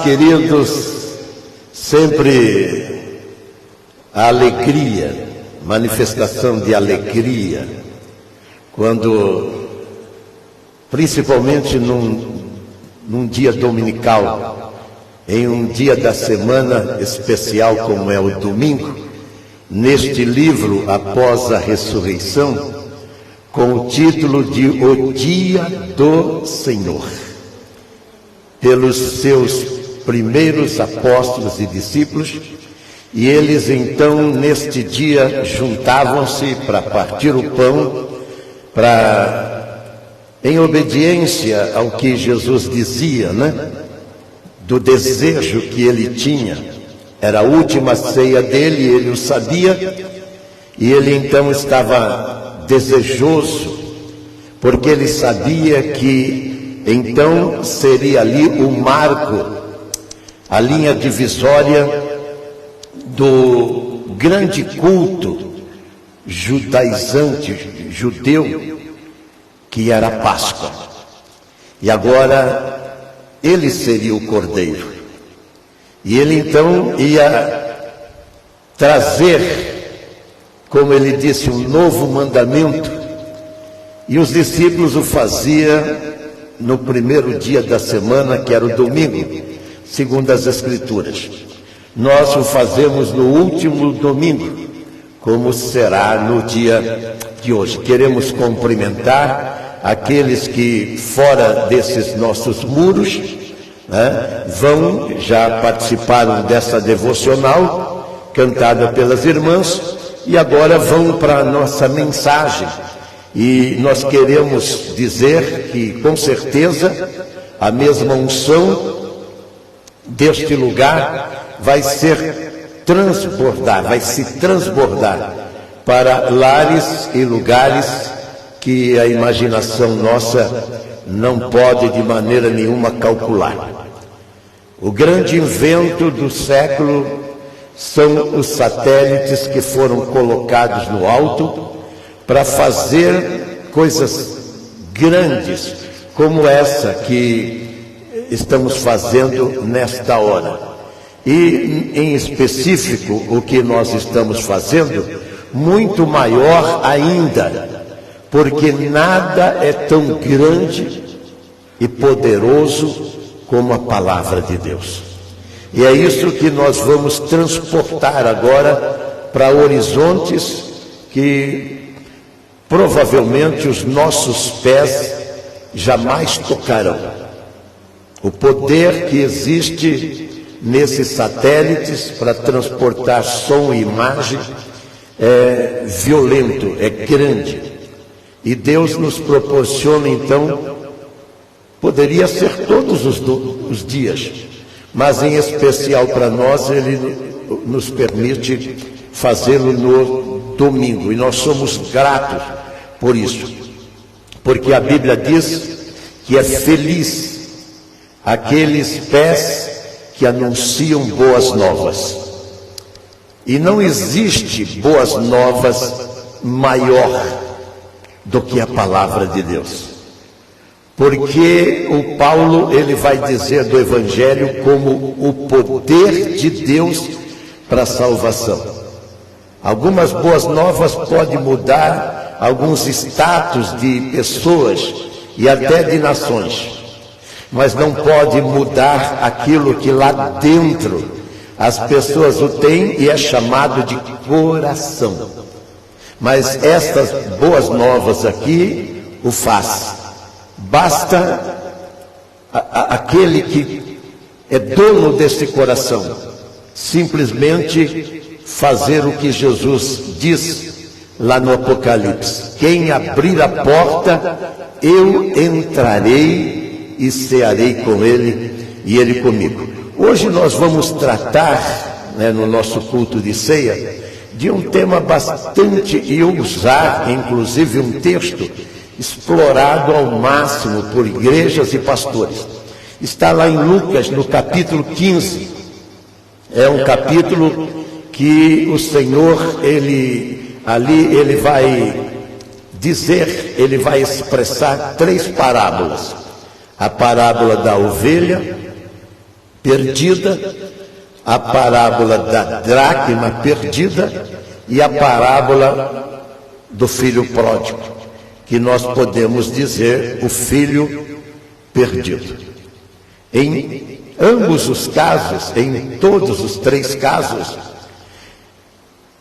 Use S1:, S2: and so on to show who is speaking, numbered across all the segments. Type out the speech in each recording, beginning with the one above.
S1: Queridos, sempre a alegria, manifestação de alegria, quando, principalmente num dia dominical, em um dia da semana especial como é o domingo, neste livro Após a Ressurreição, com o título de O Dia do Senhor, pelos seus primeiros apóstolos e discípulos, e eles então neste dia juntavam-se para partir o pão, em obediência ao que Jesus dizia, do desejo que ele tinha. Era a última ceia dele, ele o sabia, e ele então estava desejoso, porque ele sabia que então seria ali o marco, a linha divisória do grande culto judaizante, judeu, que era a Páscoa. E agora ele seria o Cordeiro. E ele então ia trazer, como ele disse, um novo mandamento. E os discípulos o faziam no primeiro dia da semana, que era o domingo, segundo as Escrituras. Nós o fazemos no último domingo, como será no dia de hoje. Queremos cumprimentar aqueles que, fora desses nossos muros, já participaram dessa devocional, cantada pelas irmãs, e agora vão para a nossa mensagem. E nós queremos dizer que, com certeza, a mesma unção deste lugar vai se transbordar para lares e lugares que a imaginação nossa não pode de maneira nenhuma calcular. O grande invento do século são os satélites que foram colocados no alto para fazer coisas grandes, como essa que estamos fazendo nesta hora. E, em específico, o que nós estamos fazendo, muito maior ainda, porque nada é tão grande e poderoso como a palavra de Deus. E é isso que nós vamos transportar agora para horizontes que provavelmente os nossos pés jamais tocarão. O poder que existe nesses satélites para transportar som e imagem é violento, é grande. E Deus nos proporciona então, poderia ser todos os dias, mas em especial para nós Ele nos permite fazê-lo no domingo, e nós somos gratos por isso, porque a Bíblia diz que é feliz aqueles pés que anunciam boas novas. E não existe boas novas maior do que a palavra de Deus. Porque o Paulo, ele vai dizer do Evangelho como o poder de Deus para a salvação. Algumas boas novas podem mudar alguns status de pessoas e até de nações, mas não pode mudar aquilo que lá dentro as pessoas o têm e é chamado de coração. Mas estas boas novas aqui o faz. Basta aquele que é dono desse coração simplesmente fazer o que Jesus diz lá no Apocalipse: quem abrir a porta, eu entrarei e cearei com ele e ele comigo. Hoje nós vamos tratar, no nosso culto de ceia, de um tema bastante, e usar inclusive um texto explorado ao máximo por igrejas e pastores. Está lá em Lucas, no capítulo 15. É um capítulo que o Senhor, ele vai dizer, ele vai expressar 3 parábolas. A parábola da ovelha, perdida, a parábola da dracma perdida e a parábola do filho pródigo, que nós podemos dizer o filho perdido. Em ambos os casos, em todos os três casos,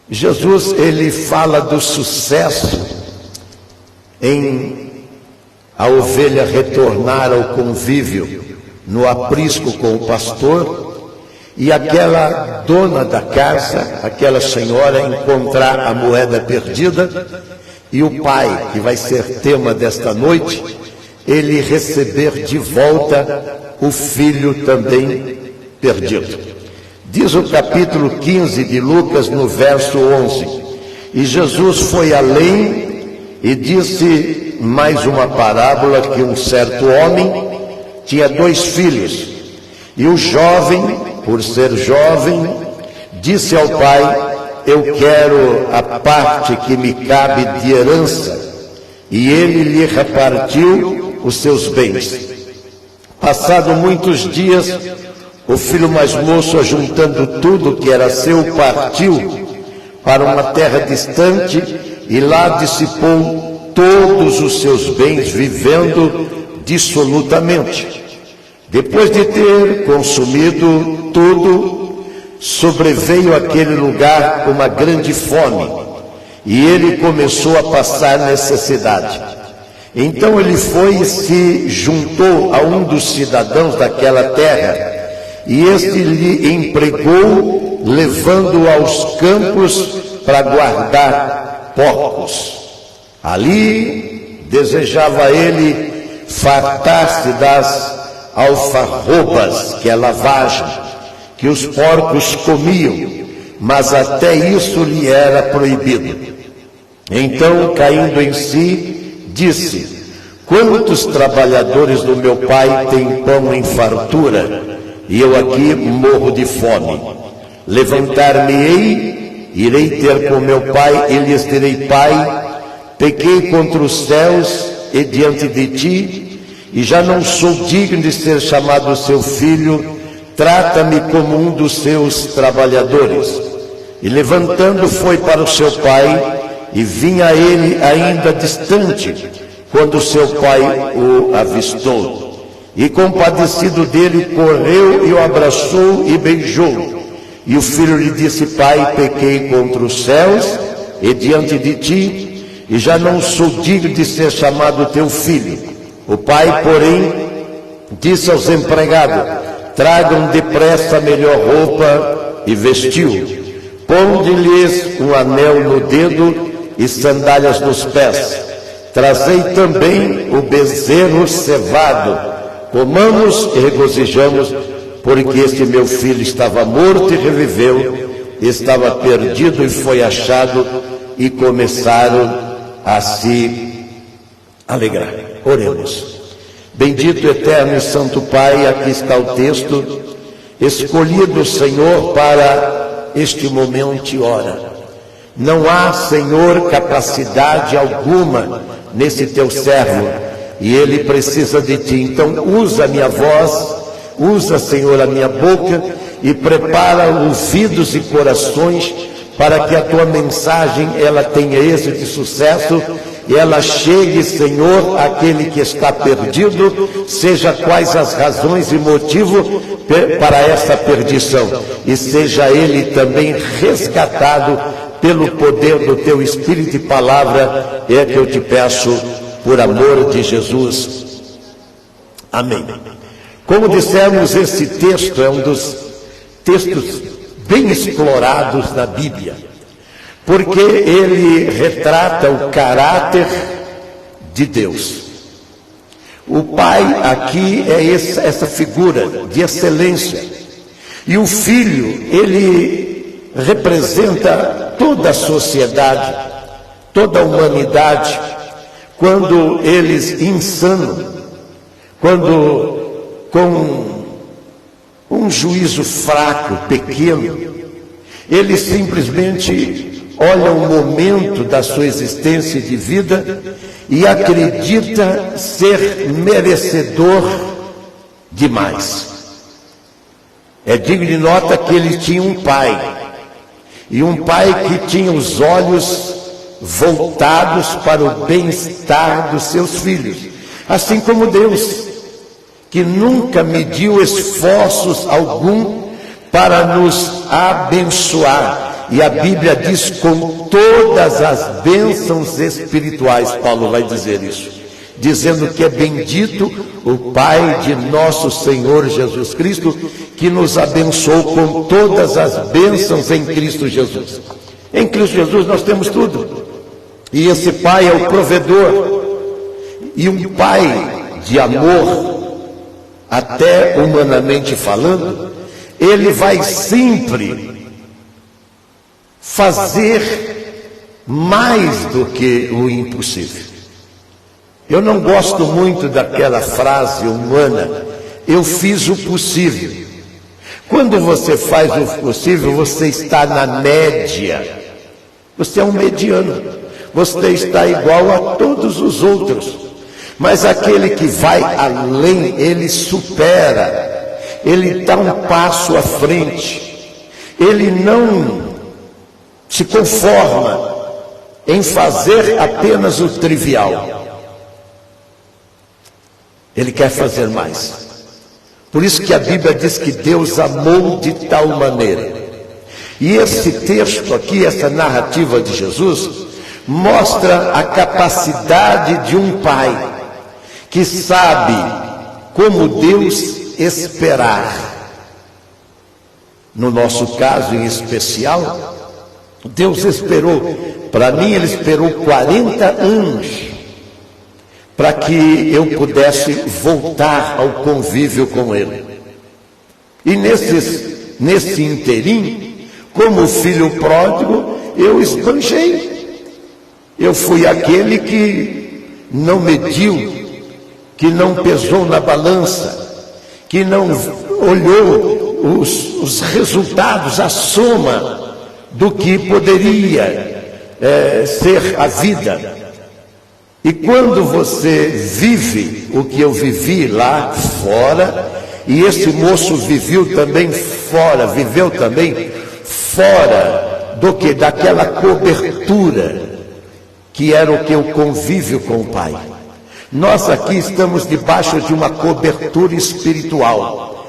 S1: Jesus ele fala do sucesso em a ovelha retornar ao convívio no aprisco com o pastor e aquela dona da casa, aquela senhora, encontrar a moeda perdida e o pai, que vai ser tema desta noite, ele receber de volta o filho também perdido. Diz o capítulo 15 de Lucas, no verso 11, e Jesus foi além e disse mais uma parábola, que um certo homem tinha 2 filhos, e o jovem, por ser jovem, disse ao pai: eu quero a parte que me cabe de herança, e ele lhe repartiu os seus bens. Passado muitos dias, o filho mais moço, ajuntando tudo que era seu, partiu para uma terra distante e lá dissipou todos os seus bens, vivendo dissolutamente. Depois de ter consumido tudo, sobreveio àquele lugar uma grande fome, e ele começou a passar necessidade. Então ele foi e se juntou a um dos cidadãos daquela terra, e este lhe empregou, levando-o aos campos para guardar porcos. Ali desejava ele fartar-se das alfarrobas, que é lavagem, que os porcos comiam, mas até isso lhe era proibido. Então, caindo em si, disse: quantos trabalhadores do meu pai têm pão em fartura, e eu aqui morro de fome? Levantar-me-ei, irei ter com meu pai, e lhes direi: pai, pequei contra os céus e diante de ti, e já não sou digno de ser chamado seu filho, trata-me como um dos seus trabalhadores. E levantando foi para o seu pai, e vinha ele ainda distante, quando seu pai o avistou. E compadecido dele, correu e o abraçou e beijou. E o filho lhe disse: pai, pequei contra os céus e diante de ti, e já não sou digno de ser chamado teu filho. O pai, porém, disse aos empregados: tragam depressa a melhor roupa, e vestiu. Ponde-lhes um anel no dedo e sandálias nos pés. Trazei também o bezerro cevado. Comamos e regozijamos, porque este meu filho estava morto e reviveu, estava perdido e foi achado, e começaram a se alegrar. Oremos. Bendito, eterno e santo Pai, aqui está o texto escolhido, Senhor, para este momento e hora. Não há, Senhor, capacidade alguma nesse teu servo, e ele precisa de ti. Então usa a minha voz, usa, Senhor, a minha boca, e prepara ouvidos e corações para que a tua mensagem ela tenha êxito e sucesso, e ela chegue, Senhor, àquele que está perdido, seja quais as razões e motivos para essa perdição, e seja ele também resgatado pelo poder do teu Espírito e palavra, é que eu te peço, por amor de Jesus. Amém. Como dissemos, esse texto é um dos textos bem explorados na Bíblia, porque ele retrata o caráter de Deus. O Pai aqui é essa figura de excelência, e o Filho, ele representa toda a sociedade, toda a humanidade, quando eles insanam, quando com um juízo fraco, pequeno, eles simplesmente olham o momento da sua existência de vida e acredita ser merecedor demais. É digno de nota que ele tinha um pai, e um pai que tinha os olhos voltados para o bem-estar dos seus filhos, assim como Deus, que nunca mediu esforços algum para nos abençoar. E a Bíblia diz: com todas as bênçãos espirituais. Paulo vai dizer isso, dizendo que é bendito o Pai de nosso Senhor Jesus Cristo, que nos abençoou com todas as bênçãos em Cristo Jesus. Em Cristo Jesus nós temos tudo, e esse Pai é o provedor, e um Pai de amor, até humanamente falando, ele vai sempre fazer mais do que o impossível. Eu não gosto muito daquela frase humana: eu fiz o possível. Quando você faz o possível, você está na média. Você é um mediano. Você está igual a todos os outros. Mas aquele que vai além, ele supera. Ele dá um passo à frente. Ele não se conforma em fazer apenas o trivial. Ele quer fazer mais. Por isso que a Bíblia diz que Deus amou de tal maneira. E esse texto aqui, essa narrativa de Jesus, mostra a capacidade de um pai que sabe como Deus esperar. No nosso caso em especial, Deus esperou, para mim ele esperou 40 anos para que eu pudesse voltar ao convívio com ele. E nesse inteirinho, como filho pródigo, eu esbanjei. Eu fui aquele que não mediu, que não pesou na balança, que não olhou os resultados, a soma do que poderia ser a vida. E quando você vive o que eu vivi lá fora, e esse moço viveu também fora do que daquela cobertura que era o que eu convívio com o Pai. Nós aqui estamos debaixo de uma cobertura espiritual.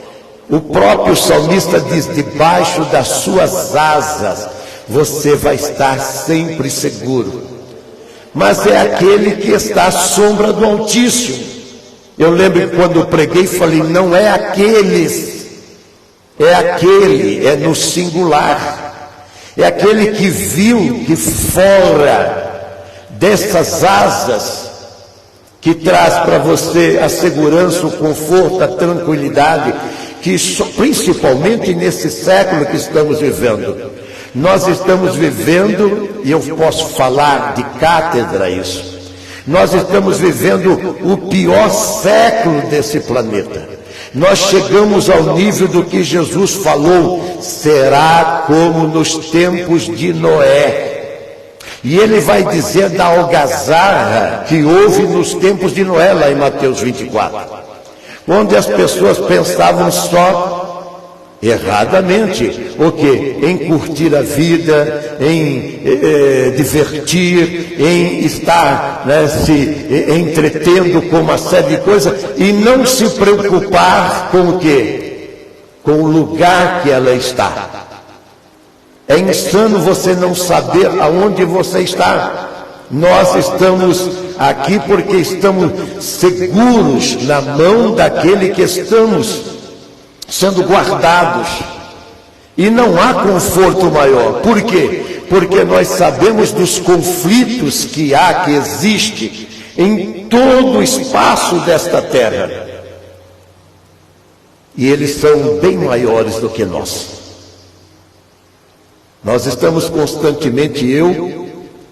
S1: O próprio salmista diz: debaixo das suas asas você vai estar sempre seguro. Mas é aquele que está à sombra do Altíssimo. Eu lembro que quando eu preguei, falei: não é aqueles, é aquele, é no singular. É aquele que viu que fora dessas asas, que traz para você a segurança, o conforto, a tranquilidade, que principalmente nesse século que estamos vivendo. Nós estamos vivendo, e eu posso falar de cátedra isso, nós estamos vivendo o pior século desse planeta. Nós chegamos ao nível do que Jesus falou: será como nos tempos de Noé. E ele vai dizer da algazarra que houve nos tempos de Noé, lá em Mateus 24, onde as pessoas pensavam só erradamente, o quê? Em curtir a vida, em divertir, em estar se entretendo com uma série de coisas, e não se preocupar com o quê? Com o lugar que ela está. É insano você não saber aonde você está. Nós estamos aqui porque estamos seguros na mão daquele que estamos sendo guardados, e não há conforto maior. Por quê? Porque nós sabemos dos conflitos que existe em todo o espaço desta terra, e eles são bem maiores do que nós. Nós estamos constantemente, eu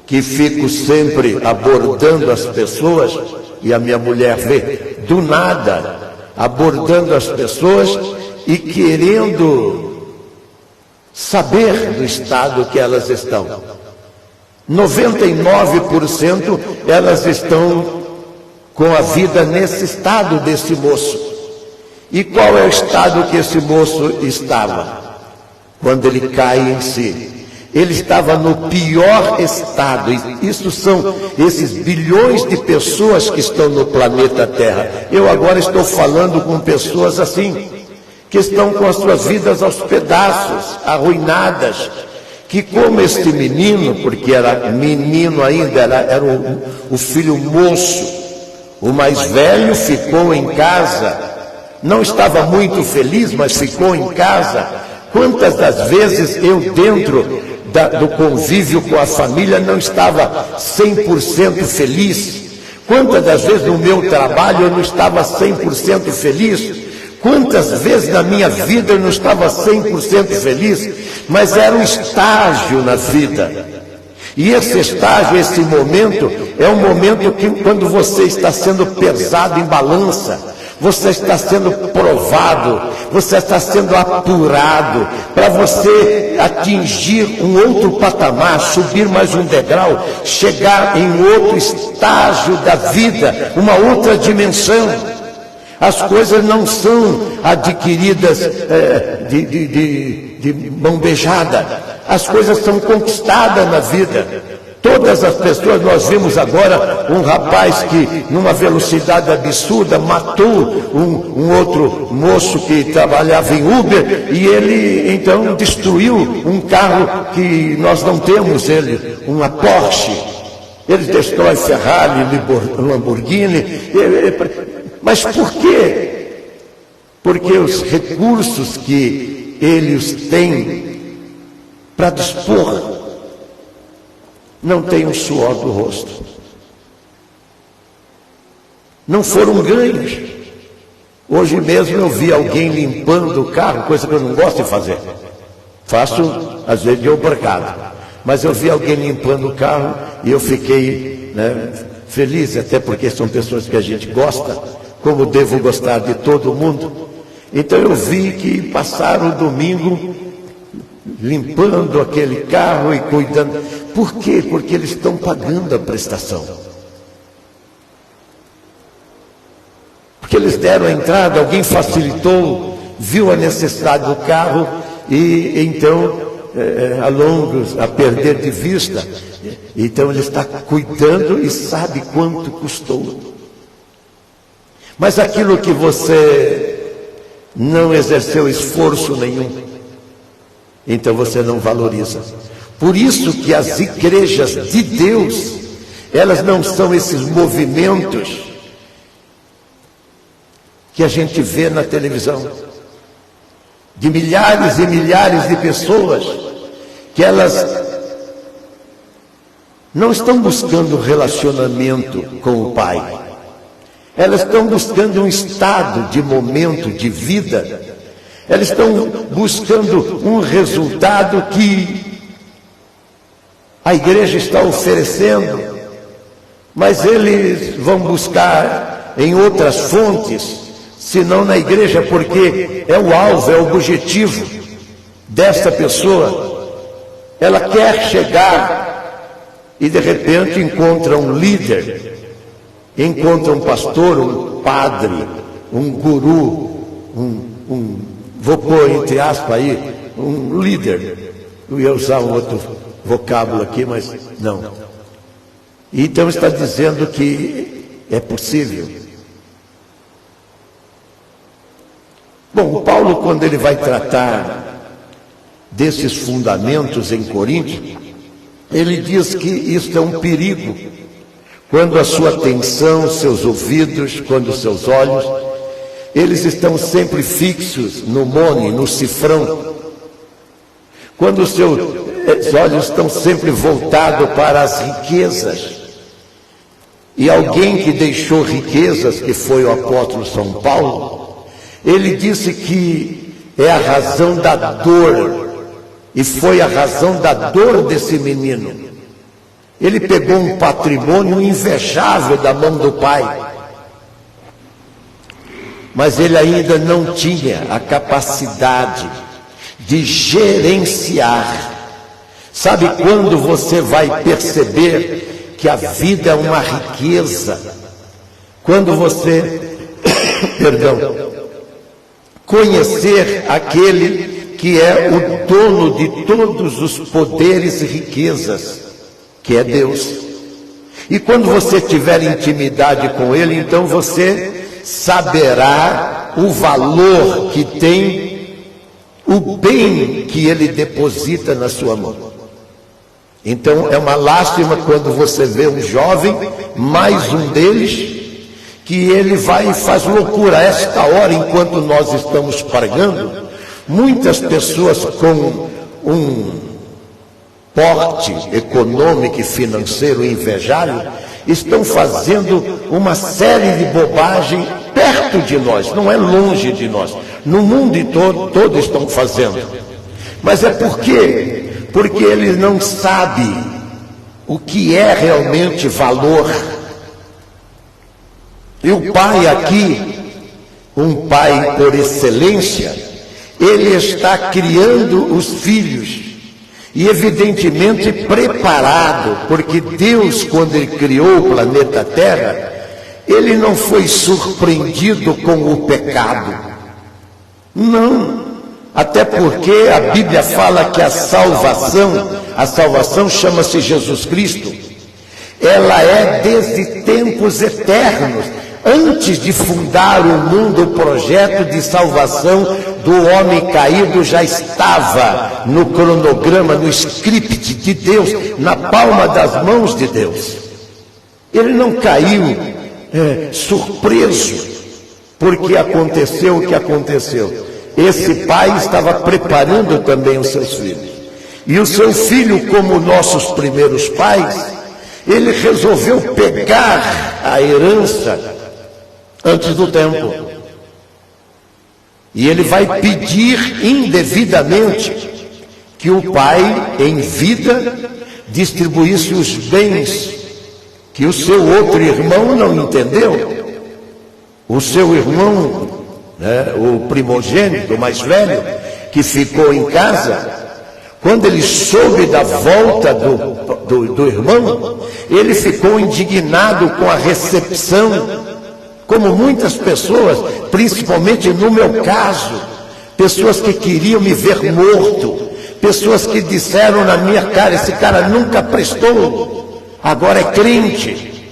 S1: que fico sempre abordando as pessoas, e a minha mulher vê, do nada, abordando as pessoas e querendo saber do estado que elas estão. 99% elas estão com a vida nesse estado desse moço. E qual é o estado que esse moço estava? Quando ele cai em si. Ele estava no pior estado. Isso são esses bilhões de pessoas que estão no planeta Terra. Eu agora estou falando com pessoas assim, que estão com as suas vidas aos pedaços, arruinadas, que como este menino, porque era menino ainda, era o filho moço, o mais velho ficou em casa, não estava muito feliz, mas ficou em casa. Quantas das vezes eu dentro do convívio com a família não estava 100% feliz? Quantas das vezes no meu trabalho eu não estava 100% feliz? Quantas vezes na minha vida eu não estava 100% feliz? Mas era um estágio na vida. E esse estágio, esse momento, é um momento que quando você está sendo pesado em balança, você está sendo provado, você está sendo apurado, para você atingir um outro patamar, subir mais um degrau, chegar em outro estágio da vida, uma outra dimensão. As coisas não são adquiridas de mão beijada, as coisas são conquistadas na vida. Todas as pessoas, nós vimos agora um rapaz que, numa velocidade absurda, matou um outro moço que trabalhava em Uber, e ele então destruiu um carro que nós não temos, uma Porsche. Ele destrói Ferrari, Lamborghini. Mas por quê? Porque os recursos que eles têm para dispor não tem o suor do rosto. Não foram ganhos. Hoje mesmo eu vi alguém limpando o carro, coisa que eu não gosto de fazer. Faço, às vezes, de obrigado. Mas eu vi alguém limpando o carro e eu fiquei feliz, até porque são pessoas que a gente gosta, como devo gostar de todo mundo. Então eu vi que passaram o domingo limpando aquele carro e cuidando. Por quê? Porque eles estão pagando a prestação. Porque eles deram a entrada, alguém facilitou, viu a necessidade do carro e então, a perder de vista, então ele está cuidando e sabe quanto custou. Mas aquilo que você não exerceu esforço nenhum, então você não valoriza. Por isso que as igrejas de Deus, elas não são esses movimentos que a gente vê na televisão, de milhares e milhares de pessoas, que elas não estão buscando relacionamento com o Pai, elas estão buscando um estado de momento de vida, elas estão buscando um resultado que a igreja está oferecendo, mas eles vão buscar em outras fontes, senão na igreja, porque é o alvo, é o objetivo dessa pessoa. Ela quer chegar e de repente encontra um líder, encontra um pastor, um padre, um guru, vou pôr entre aspas aí, um líder. Eu ia usar um outro vocábulo aqui, mas não. Então está dizendo que é possível. Bom, o Paulo, quando ele vai tratar desses fundamentos em Corinto, ele diz que isso é um perigo. Quando a sua atenção, seus ouvidos, quando os seus olhos, eles estão sempre fixos no money, no cifrão. Quando os seus olhos estão sempre voltados para as riquezas. E alguém que deixou riquezas, que foi o apóstolo São Paulo, ele disse que é a razão da dor, e foi a razão da dor desse menino. Ele pegou um patrimônio invejável da mão do pai, mas ele ainda não tinha a capacidade de gerenciar. Sabe quando você vai perceber que a vida é uma riqueza? Quando você, conhecer aquele que é o dono de todos os poderes e riquezas, que é Deus. E quando você tiver intimidade com Ele, então você saberá o valor que tem o bem que Ele deposita na sua mão. Então é uma lástima quando você vê um jovem, mais um deles, que ele vai e faz loucura. A esta hora, enquanto nós estamos pregando, muitas pessoas com um porte econômico e financeiro invejável estão fazendo uma série de bobagens perto de nós, não é longe de nós. No mundo todo, todos estão fazendo. Mas é porque eles não sabem o que é realmente valor. E o pai aqui, um pai por excelência, ele está criando os filhos. E evidentemente preparado, porque Deus, quando Ele criou o planeta Terra, Ele não foi surpreendido com o pecado. Não. Até porque a Bíblia fala que a salvação chama-se Jesus Cristo. Ela é desde tempos eternos. Antes de fundar o mundo, o projeto de salvação do homem caído já estava no cronograma, no script de Deus, na palma das mãos de Deus. Ele não caiu surpreso porque aconteceu o que aconteceu. Esse pai estava preparando também os seus filhos. E o seu filho, como nossos primeiros pais, ele resolveu pegar a herança antes do tempo. E ele vai pedir indevidamente que o pai, em vida, distribuísse os bens que o seu outro irmão não entendeu. O seu irmão, o primogênito, o mais velho, que ficou em casa, quando ele soube da volta do irmão, ele ficou indignado com a recepção. Como muitas pessoas, principalmente no meu caso, pessoas que queriam me ver morto, pessoas que disseram na minha cara, esse cara nunca prestou, agora é crente.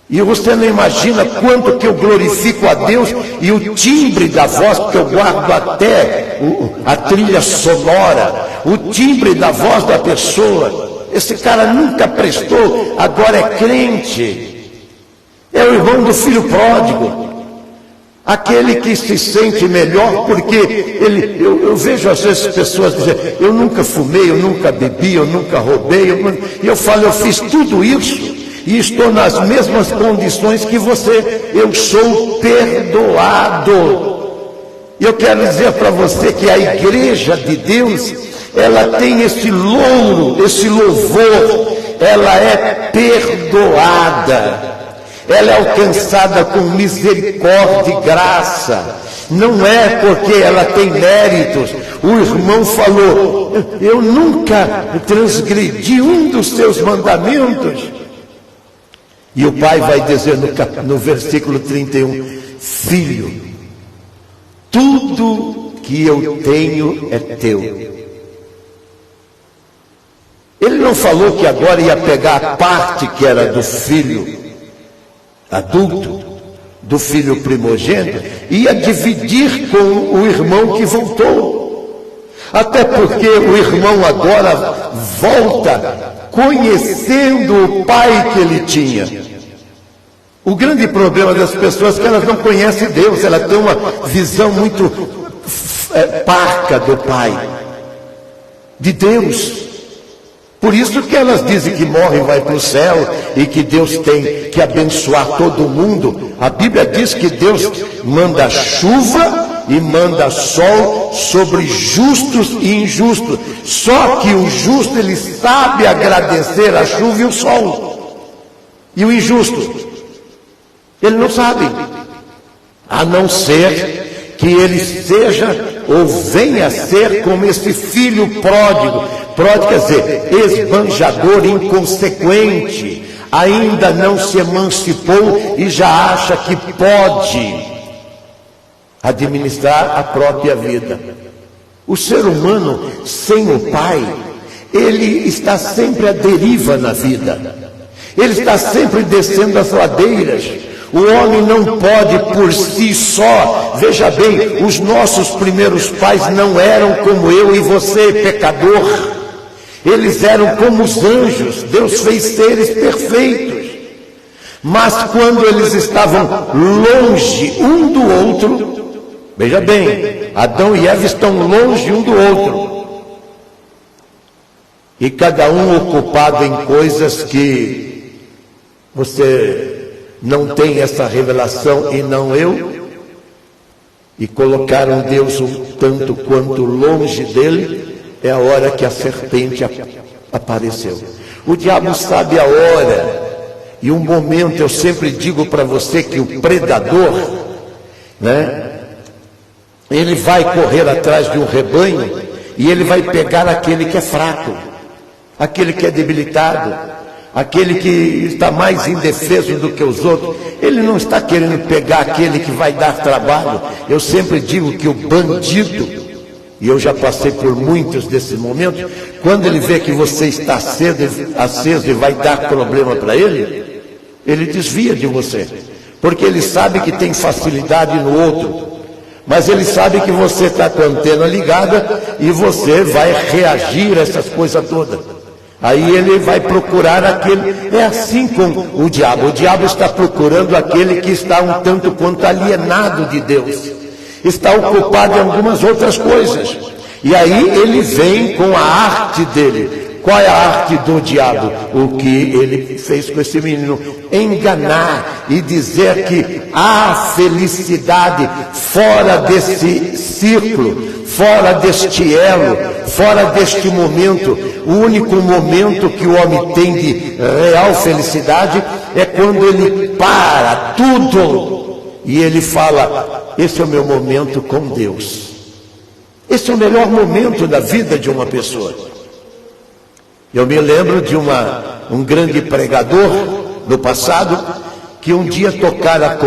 S1: E você não imagina quanto que eu glorifico a Deus e o timbre da voz, porque eu guardo até a trilha sonora, o timbre da voz da pessoa. Esse cara nunca prestou, agora é crente. É o irmão do filho pródigo, aquele que se sente melhor porque eu vejo às vezes pessoas dizendo, eu nunca fumei, eu nunca bebi, eu nunca roubei, e eu falo, eu fiz tudo isso e estou nas mesmas condições que você, eu sou perdoado. E eu quero dizer para você que a igreja de Deus, ela tem esse louro, esse louvor, ela é perdoada. Ela é alcançada com misericórdia e graça. Não é porque ela tem méritos. O irmão falou, eu nunca transgredi um dos seus mandamentos. E o pai vai dizer no versículo 31, filho, tudo que eu tenho é teu. Ele não falou que agora ia pegar a parte que era do filho adulto, do filho primogênito, ia dividir com o irmão que voltou. Até porque o irmão agora volta conhecendo o pai que ele tinha. O grande problema das pessoas é que elas não conhecem Deus, elas têm uma visão muito parca do pai, de Deus. Por isso que elas dizem que morrem e vai para o céu e que Deus tem que abençoar todo mundo. A Bíblia diz que Deus manda chuva e manda sol sobre justos e injustos. Só que o justo, ele sabe agradecer a chuva e o sol. E o injusto, ele não sabe. A não ser que ele seja ou venha a ser como esse filho pródigo. Pródigo quer dizer, esbanjador, inconsequente, ainda não se emancipou e já acha que pode. administrar a própria vida. O ser humano sem o Pai, ele está sempre à deriva na vida. Ele está sempre descendo as ladeiras. O homem não pode por si só. Veja bem, os nossos primeiros pais não eram como eu e você, pecador. Eles eram como os anjos. Deus fez seres perfeitos. Mas quando eles estavam longe um do outro, veja bem, Adão e Eva estão longe um do outro. E cada um ocupado em coisas que você não tem essa revelação e não eu. E colocaram Deus um tanto quanto longe dele. É a hora que a serpente apareceu. O diabo sabe a hora e o momento. Eu sempre digo para você que o predador, ele vai correr atrás de um rebanho e ele vai pegar aquele que é fraco, aquele que é debilitado, aquele que está mais indefeso do que os outros. Ele não está querendo pegar aquele que vai dar trabalho. Eu sempre digo que o bandido, e eu já passei por muitos desses momentos, quando ele vê que você está aceso e vai dar problema para ele, ele desvia de você, porque ele sabe que tem facilidade no outro, mas ele sabe que você está com a antena ligada e você vai reagir a essas coisas todas. Aí ele vai procurar aquele. É assim com o diabo. O diabo está procurando aquele que está um tanto quanto alienado de Deus, está ocupado em algumas outras coisas. E aí ele vem com a arte dele. Qual é a arte do diabo? O que ele fez com esse menino? Enganar e dizer que há felicidade fora desse círculo, fora deste elo, fora deste momento. O único momento que o homem tem de real felicidade é quando ele para tudo e ele fala: esse é o meu momento com Deus. Esse é o melhor momento da vida de uma pessoa. Eu me lembro de um grande pregador no passado, que um dia tocaram a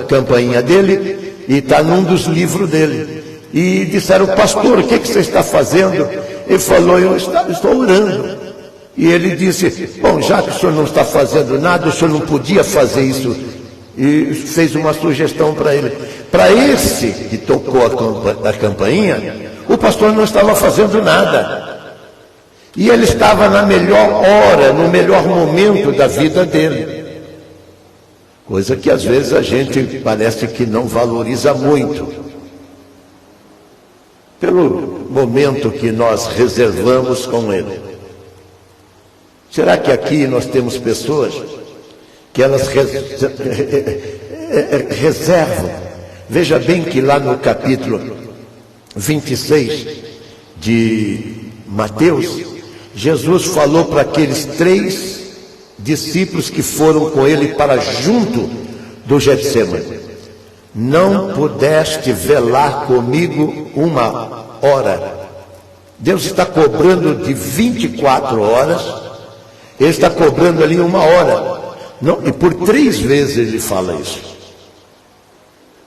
S1: campainha dele, e está num dos livros dele. E disseram: pastor, o que você está fazendo? Ele falou: eu estou orando. E ele disse: bom, já que o senhor não está fazendo nada, o senhor não podia fazer isso. E fez uma sugestão para ele. Para esse que tocou a campainha, o pastor não estava fazendo nada. E ele estava na melhor hora, no melhor momento da vida dele. Coisa que às vezes a gente parece que não valoriza muito, pelo momento que nós reservamos com ele. Será que aqui nós temos pessoas que elas reservam? Veja bem que lá no capítulo 26 de Mateus, Jesus falou para aqueles 3 discípulos que foram com ele para junto do Getsemane: não pudeste velar comigo 1 hora. Deus está cobrando de 24 horas, ele está cobrando ali 1 hora. Não, e por 3 vezes ele fala isso.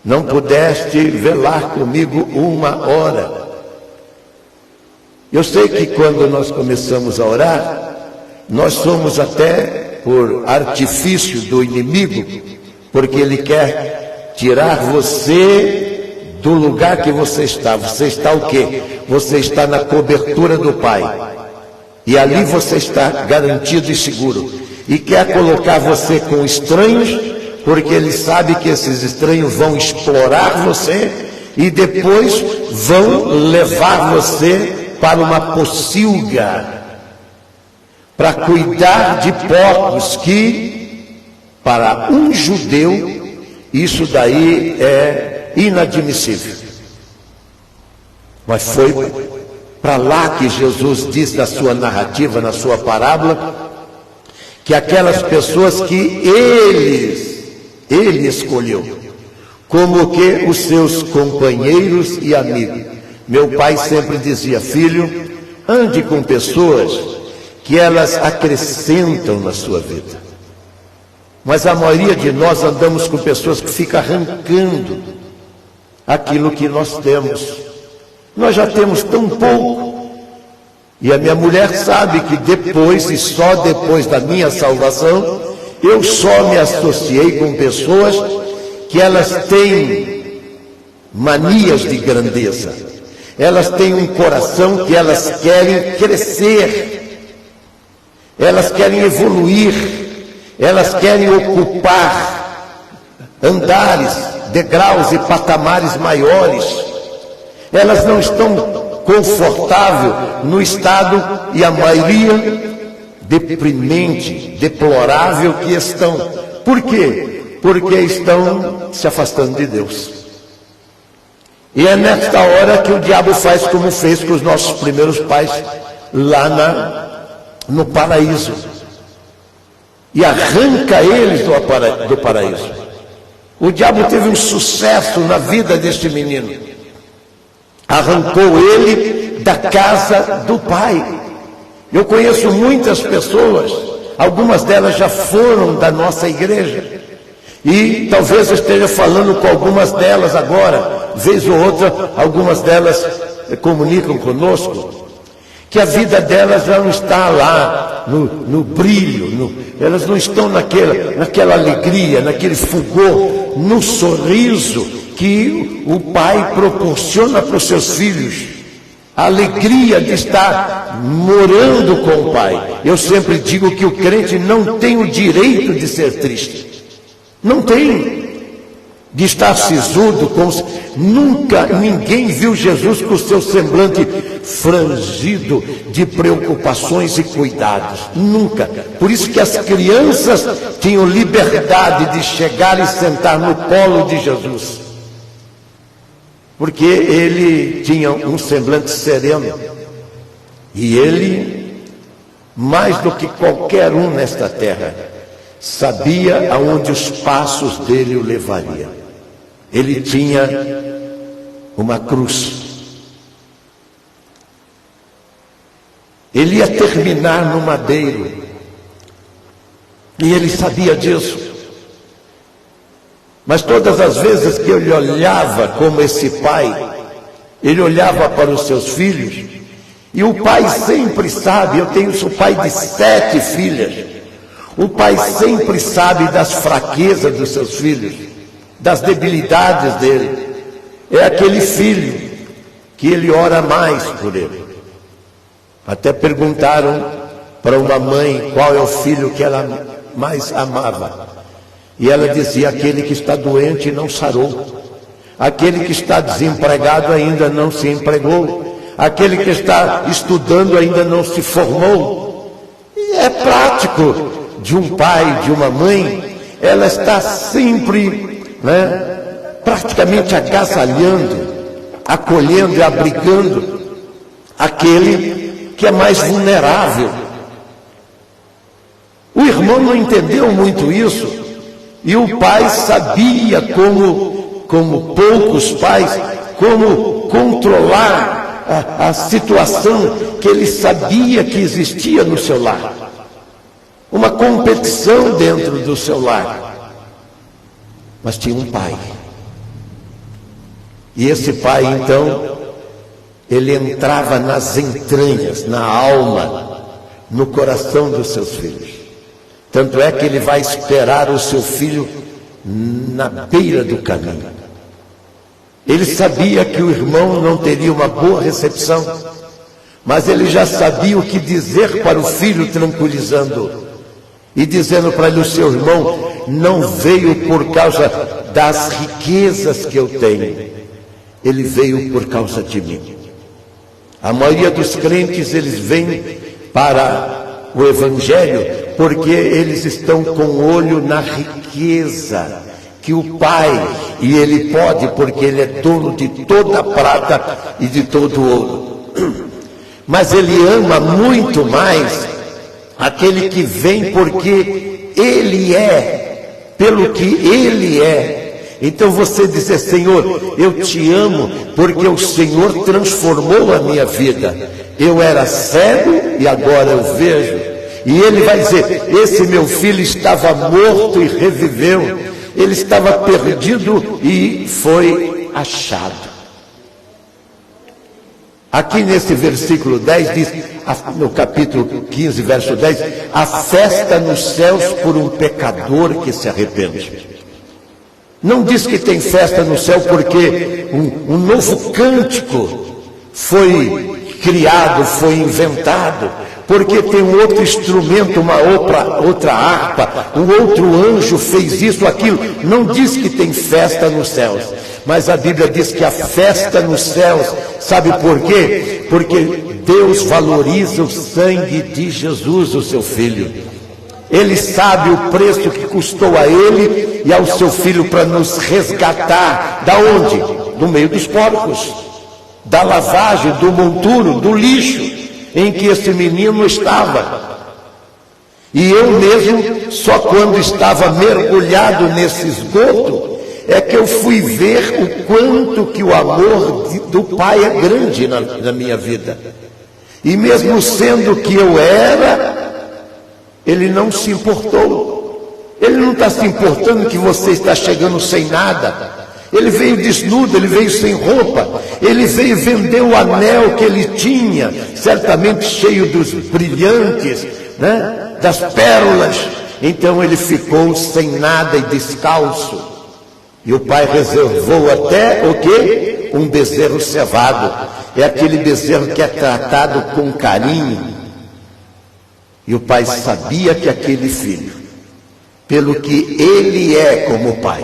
S1: Não pudeste velar comigo 1 hora. Eu sei que quando nós começamos a orar, nós somos até por artifício do inimigo, porque ele quer tirar você do lugar que você está. Você está o quê? Você está na cobertura do Pai. E ali você está garantido e seguro. E quer colocar você com estranhos, porque ele sabe que esses estranhos vão explorar você e depois vão levar você para uma pocilga, para cuidar de porcos, que para um judeu isso daí é inadmissível. Mas foi para lá que Jesus diz na sua narrativa, na sua parábola, que aquelas pessoas que ele escolheu, como que os seus companheiros e amigos. Meu pai sempre dizia: filho, ande com pessoas que elas acrescentam na sua vida. Mas a maioria de nós andamos com pessoas que ficam arrancando aquilo que nós temos. Nós já temos tão pouco. E a minha mulher sabe que depois, e só depois da minha salvação, eu só me associei com pessoas que elas têm manias de grandeza. Elas têm um coração que elas querem crescer. Elas querem evoluir. Elas querem ocupar andares, degraus e patamares maiores. Elas não estão confortáveis no estado, e a maioria deprimente, deplorável que estão. Por quê? Porque estão se afastando de Deus. E é nesta hora que o diabo faz como fez com os nossos primeiros pais lá no paraíso. E arranca eles do paraíso. O diabo teve um sucesso na vida deste menino. Arrancou ele da casa do pai. Eu conheço muitas pessoas, algumas delas já foram da nossa igreja. E talvez eu esteja falando com algumas delas agora, vez ou outra, algumas delas comunicam conosco, que a vida delas já não está lá no brilho, elas não estão naquela alegria, naquele fulgor, no sorriso que o pai proporciona para os seus filhos. A alegria de estar morando com o pai. Eu sempre digo que o crente não tem o direito de ser triste. Não tem. De estar sisudo, nunca ninguém viu Jesus com o seu semblante franzido de preocupações e cuidados. Nunca. Por isso que as crianças tinham liberdade de chegar e sentar no colo de Jesus. Porque ele tinha um semblante sereno. E ele, mais do que qualquer um nesta terra, sabia aonde os passos dele o levaria. Ele tinha uma cruz. Ele ia terminar no madeiro. E ele sabia disso. Mas todas as vezes que ele olhava como esse pai, ele olhava para os seus filhos, e o pai sempre sabe, sou pai de 7 filhas, o pai sempre sabe das fraquezas dos seus filhos, das debilidades dele. É aquele filho que ele ora mais por ele. Até perguntaram para uma mãe qual é o filho que ela mais amava. E ela dizia: aquele que está doente e não sarou, aquele que está desempregado ainda não se empregou, aquele que está estudando ainda não se formou. E é prático de um pai, de uma mãe, ela está sempre, praticamente agasalhando, acolhendo e abrigando aquele que é mais vulnerável. O irmão não entendeu muito isso. E o pai sabia como poucos pais, como controlar a situação que ele sabia que existia no seu lar. Uma competição dentro do seu lar. Mas tinha um pai. E esse pai, então, ele entrava nas entranhas, na alma, no coração dos seus filhos. Tanto é que ele vai esperar o seu filho na beira do caminho. Ele sabia que o irmão não teria uma boa recepção, mas ele já sabia o que dizer para o filho, tranquilizando e dizendo para ele: o seu irmão não veio por causa das riquezas que eu tenho, ele veio por causa de mim. A maioria dos crentes, eles vêm para o Evangelho porque eles estão com o olho na riqueza que o Pai, e ele pode, porque ele é dono de toda a prata e de todo o ouro. Mas ele ama muito mais aquele que vem porque ele é, pelo que ele é. Então você dizer: Senhor, eu te amo porque o Senhor transformou a minha vida. Eu era cego e agora eu vejo. E ele vai dizer: esse meu filho estava morto e reviveu. Ele estava perdido e foi achado. Aqui nesse versículo 10 diz, no capítulo 15, verso 10, a festa nos céus por um pecador que se arrepende. Não diz que tem festa no céu porque um novo cântico foi criado, foi inventado, porque tem um outro instrumento, uma outra harpa, um outro anjo fez isso, aquilo. Não diz que tem festa nos céus, mas a Bíblia diz que a festa nos céus, sabe por quê? Porque Deus valoriza o sangue de Jesus, o seu Filho. Ele sabe o preço que custou a Ele e ao seu Filho para nos resgatar. Da onde? Do meio dos porcos, da lavagem, do monturo, do lixo em que esse menino estava. E eu mesmo, só quando estava mergulhado nesse esgoto, é que eu fui ver o quanto que o amor do Pai é grande na minha vida. E mesmo sendo que eu era, Ele não se importou. Ele não está se importando que você está chegando sem nada. Ele veio desnudo, ele veio sem roupa, ele veio vender o anel que ele tinha, certamente cheio dos brilhantes, né? Das pérolas. Então ele ficou sem nada e descalço. E o pai reservou até o quê? Um bezerro cevado. É aquele bezerro que é tratado com carinho. E o pai sabia que aquele filho, pelo que ele é como pai,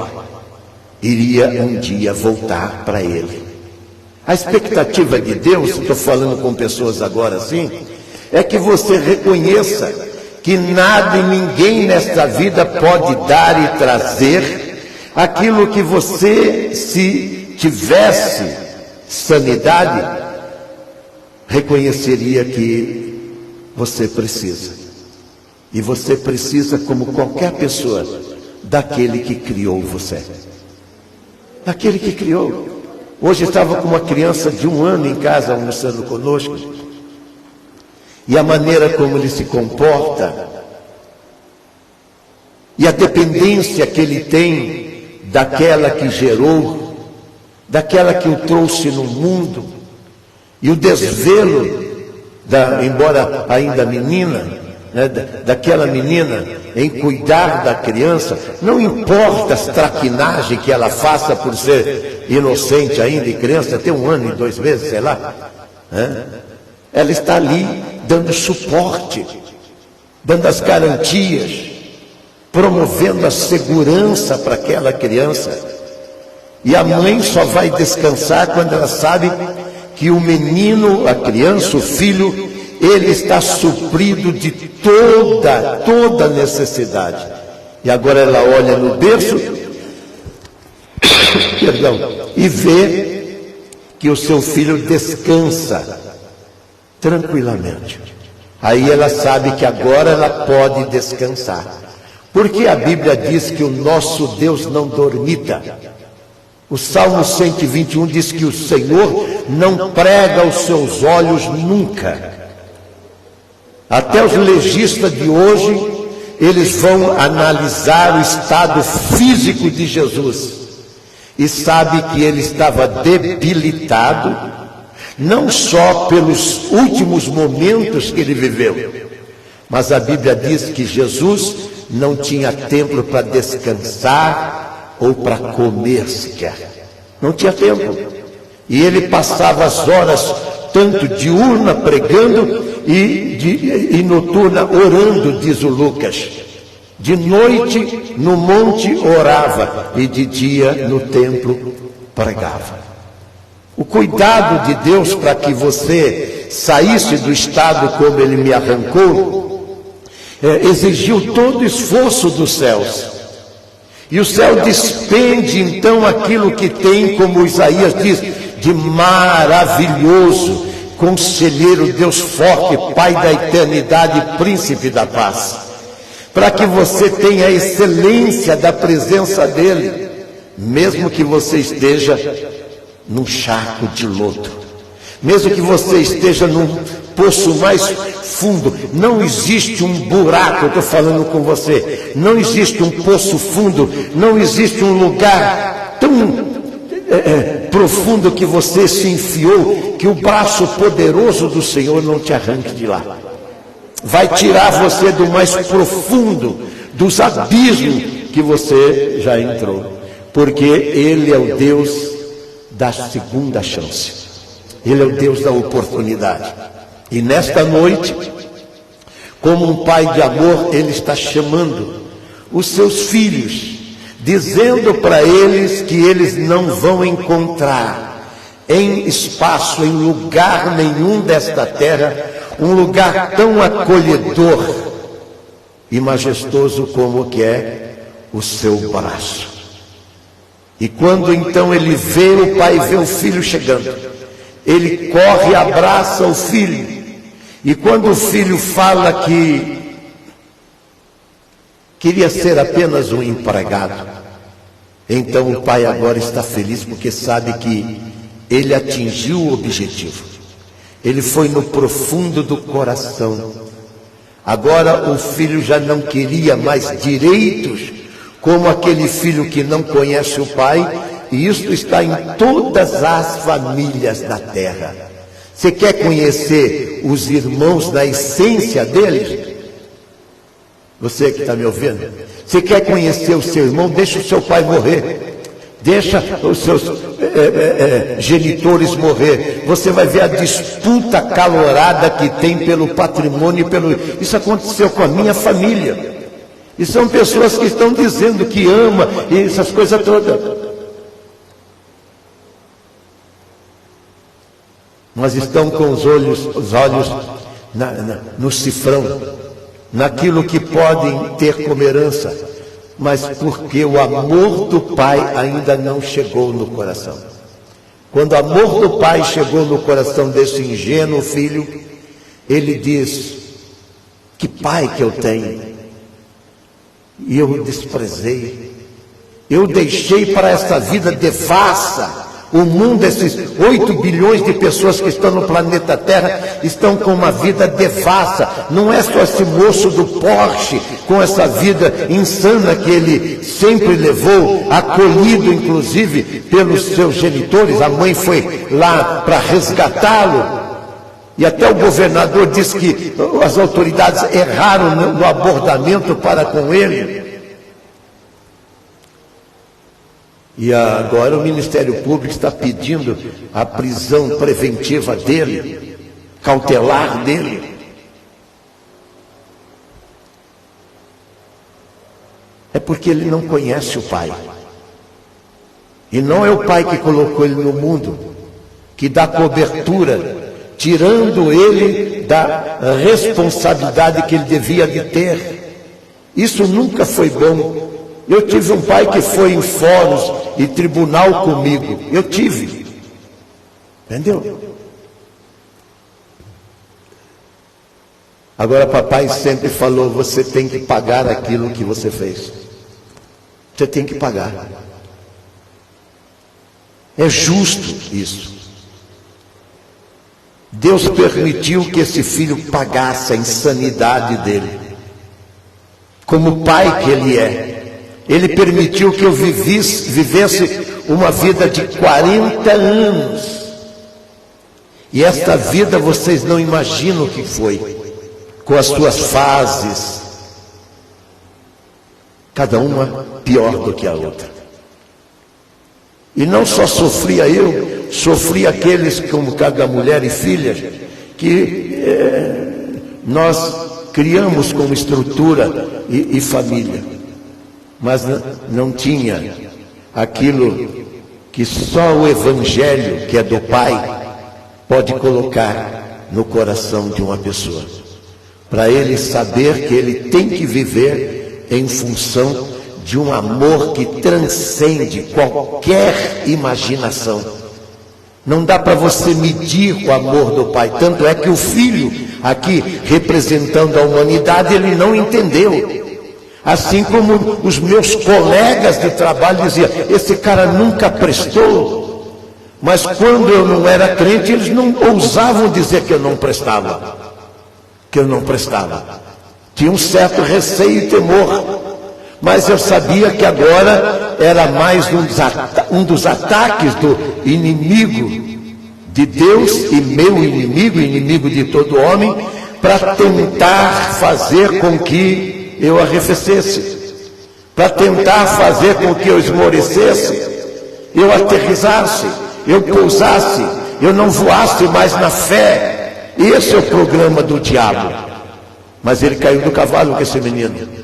S1: iria um dia voltar para ele. A expectativa de Deus, estou falando com pessoas agora assim, é que você reconheça que nada e ninguém nesta vida pode dar e trazer aquilo que você, se tivesse sanidade, reconheceria que você precisa. E você precisa, como qualquer pessoa, daquele que criou você. Daquele que criou. Hoje estava com uma criança de 1 ano em casa almoçando conosco. E a maneira como ele se comporta, e a dependência que ele tem daquela que gerou, daquela que o trouxe no mundo, e o desvelo, embora ainda menina, né, daquela menina em cuidar da criança, não importa as traquinagens que ela faça por ser inocente ainda e criança, tem 1 ano e 2 meses, sei lá, né? Ela está ali dando suporte, dando as garantias, promovendo a segurança para aquela criança. E a mãe só vai descansar quando ela sabe que o menino, a criança, o filho, ele está suprido de toda necessidade. E agora ela olha no berço, e vê que o seu filho descansa tranquilamente. Aí ela sabe que agora ela pode descansar. Porque a Bíblia diz que o nosso Deus não dormita. O Salmo 121 diz que o Senhor não prega os seus olhos nunca. Até os legistas de hoje, eles vão analisar o estado físico de Jesus e sabe que ele estava debilitado, não só pelos últimos momentos que ele viveu, mas a Bíblia diz que Jesus não tinha tempo para descansar ou para comer sequer. Não tinha tempo. E ele passava as horas, tanto diurna pregando e noturna orando, diz o Lucas. De noite no monte orava e de dia no templo pregava. O cuidado de Deus para que você saísse do estado como ele me arrancou, exigiu todo o esforço dos céus. E o céu despende então aquilo que tem, como Isaías diz, de maravilhoso, conselheiro, Deus forte, Pai da eternidade, príncipe da paz, para que você tenha a excelência da presença dele, mesmo que você esteja num charco de lodo, mesmo que você esteja num poço mais fundo. Não existe um buraco, eu estou falando com você, não existe um poço fundo, não existe um lugar tão profundo que você se enfiou, que o braço poderoso do Senhor não te arranque de lá. Vai tirar você do mais profundo, dos abismos que você já entrou. Porque Ele é o Deus da segunda chance. Ele é o Deus da oportunidade. E nesta noite, como um pai de amor, Ele está chamando os seus filhos, dizendo para eles que eles não vão encontrar em espaço, em lugar nenhum desta terra, um lugar tão acolhedor e majestoso como que é o seu braço. E quando então ele vê o pai, vê o filho chegando, ele corre e abraça o filho. E quando o filho fala que queria ser apenas um empregado, então o pai agora está feliz porque sabe que ele atingiu o objetivo. Ele foi no profundo do coração. Agora o filho já não queria mais direitos como aquele filho que não conhece o pai, e isso está em todas as famílias da terra. Você quer conhecer os irmãos na essência deles? Você que está me ouvindo? Você quer conhecer o seu irmão? Deixa o seu pai morrer. Deixa os seus genitores morrer. Você vai ver a disputa calorada que tem pelo patrimônio. Isso aconteceu com a minha família. E são pessoas que estão dizendo que ama e essas coisas todas. Mas estão com os olhos no cifrão, naquilo que podem ter como herança, mas porque o amor do pai ainda não chegou no coração. Quando o amor do pai chegou no coração desse ingênuo filho, ele diz: que pai que eu tenho? E eu desprezei, eu deixei para essa vida devassa. O mundo, esses 8 bilhões de pessoas que estão no planeta Terra, estão com uma vida devassa. Não é só esse moço do Porsche, com essa vida insana que ele sempre levou, acolhido inclusive pelos seus genitores. A mãe foi lá para resgatá-lo. E até o governador disse que as autoridades erraram no abordamento para com ele. E agora o Ministério Público está pedindo a prisão preventiva dele, cautelar dele. É porque ele não conhece o pai. E não é o pai que colocou ele no mundo, que dá cobertura, tirando ele da responsabilidade que ele devia de ter. Isso nunca foi bom. Eu tive um pai que foi em fóruns e tribunal comigo. Eu tive. Entendeu? Agora papai sempre falou: você tem que pagar aquilo que você fez. Você tem que pagar. É justo isso. Deus permitiu que esse filho pagasse a insanidade dele. Como pai que ele é. Ele permitiu que eu vivesse uma vida de 40 anos. E esta vida vocês não imaginam o que foi. Com as suas fases. Cada uma pior do que a outra. E não só sofria eu, sofria aqueles como cada mulher e filhas que nós criamos como estrutura e família. Mas não tinha aquilo que só o Evangelho, que é do Pai, pode colocar no coração de uma pessoa. Para ele saber que ele tem que viver em função de um amor que transcende qualquer imaginação. Não dá para você medir o amor do Pai. Tanto é que o Filho, aqui representando a humanidade, ele não entendeu. Assim como os meus colegas de trabalho diziam: esse cara nunca prestou. Mas quando eu não era crente, eles não ousavam dizer que eu não prestava. Que eu não prestava. Tinha um certo receio e temor. Mas eu sabia que agora era mais um dos ataques do inimigo de Deus e meu inimigo, inimigo de todo homem, para tentar fazer com que eu arrefecesse, para tentar fazer com que eu esmorecesse, eu aterrizasse, eu pousasse, eu não voasse mais na fé. Esse é o programa do diabo. Mas ele caiu do cavalo com esse menino.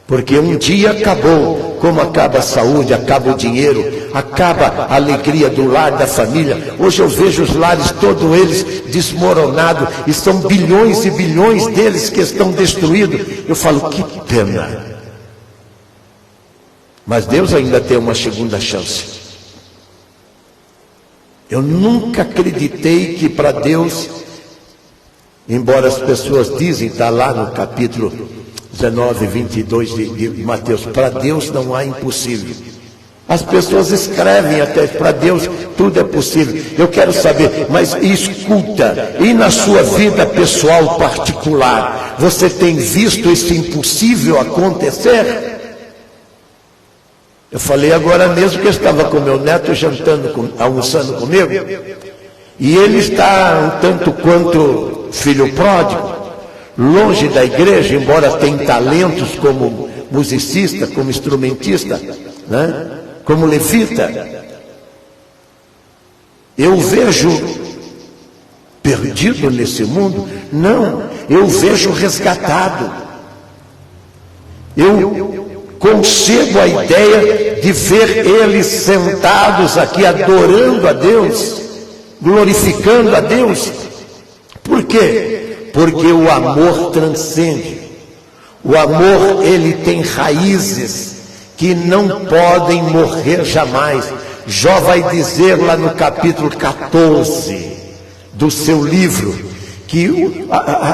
S1: Porque um dia acabou, como acaba a saúde, acaba o dinheiro, acaba a alegria do lar, da família. Hoje eu vejo os lares, todos eles desmoronados, e são bilhões e bilhões deles que estão destruídos. Eu falo, que pena. Mas Deus ainda tem uma segunda chance. Eu nunca acreditei que para Deus, embora as pessoas dizem, está lá no capítulo 19, 22 de Mateus, para Deus não há impossível. As pessoas escrevem até, para Deus tudo é possível. Eu quero saber, mas escuta, e na sua vida pessoal particular, você tem visto esse impossível acontecer? Eu falei agora mesmo que eu estava com meu neto almoçando comigo, e ele está um tanto quanto filho pródigo, longe da igreja, embora tenha talentos como musicista, como instrumentista, né? Como levita. Eu vejo perdido nesse mundo? Não, eu vejo resgatado. Eu concebo a ideia de ver eles sentados aqui adorando a Deus, glorificando a Deus. Por quê? Porque o amor transcende. O amor, ele tem raízes que não podem morrer jamais. Jó vai dizer lá no capítulo 14 do seu livro, que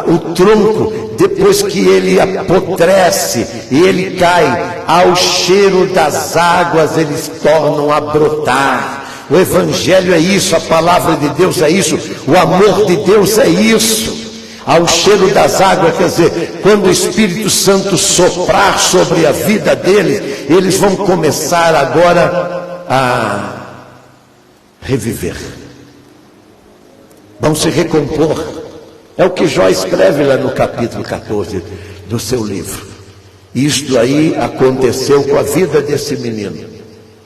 S1: o tronco, depois que ele apodrece e ele cai, ao cheiro das águas eles tornam a brotar. O Evangelho é isso, a palavra de Deus é isso, o amor de Deus é isso. Ao cheiro das águas, quer dizer, quando o Espírito Santo soprar sobre a vida deles, eles vão começar agora a reviver, vão se recompor. É o que Jó escreve lá no capítulo 14 do seu livro. Isto aí aconteceu com a vida desse menino,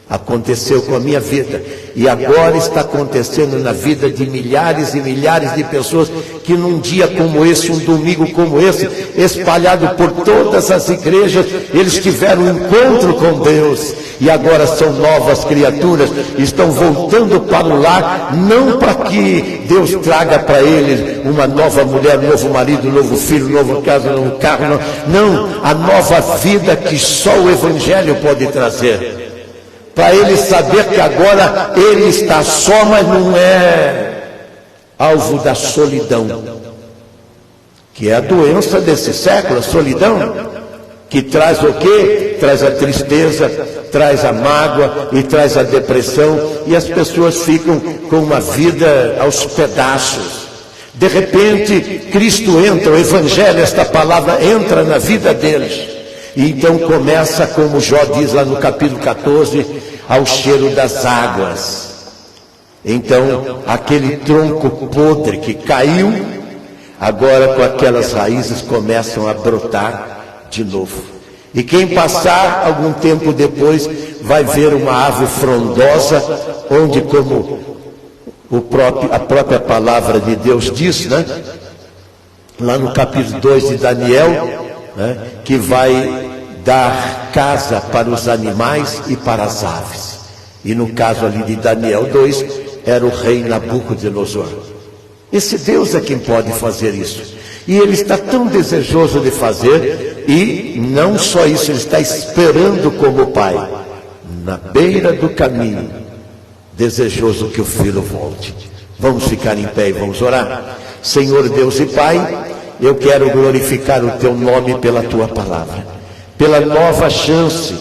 S1: aconteceu com a minha vida, e agora está acontecendo na vida de milhares e milhares de pessoas que num dia como esse, um domingo como esse, espalhado por todas as igrejas, eles tiveram um encontro com Deus e agora são novas criaturas, estão voltando para o lar, não para que Deus traga para eles uma nova mulher, um novo marido, um novo filho, uma nova casa, um novo carro, não, a nova vida que só o Evangelho pode trazer. Para ele saber que agora ele está só, mas não é alvo da solidão, que é a doença desse século, a solidão, que traz o quê? Traz a tristeza, traz a mágoa e traz a depressão, e as pessoas ficam com uma vida aos pedaços. De repente, Cristo entra, o Evangelho, esta palavra entra na vida deles. E então começa, como Jó diz lá no capítulo 14, ao cheiro das águas. Então, aquele tronco podre que caiu, agora com aquelas raízes começam a brotar de novo. E quem passar algum tempo depois vai ver uma ave frondosa, onde, como a própria palavra de Deus diz, né? Lá no capítulo 2 de Daniel, né? Que vai dar casa para os animais e para as aves. E no caso ali de Daniel 2, era o rei Nabucodonosor. Esse Deus é quem pode fazer isso. E ele está tão desejoso de fazer, e não só isso, ele está esperando como pai, na beira do caminho, desejoso que o filho volte. Vamos ficar em pé e vamos orar. Senhor Deus e Pai, eu quero glorificar o teu nome pela tua palavra, pela nova chance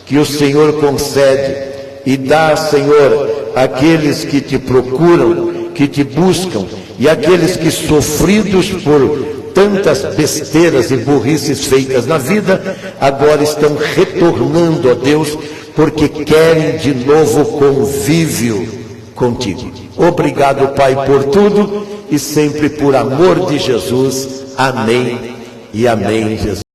S1: que o Senhor concede e dá, Senhor, àqueles que te procuram, que te buscam, e aqueles que, sofridos por tantas besteiras e burrices feitas na vida, agora estão retornando a Deus, porque querem de novo convívio contigo. Obrigado, Pai, por tudo e sempre por amor de Jesus. Amém e amém, Jesus.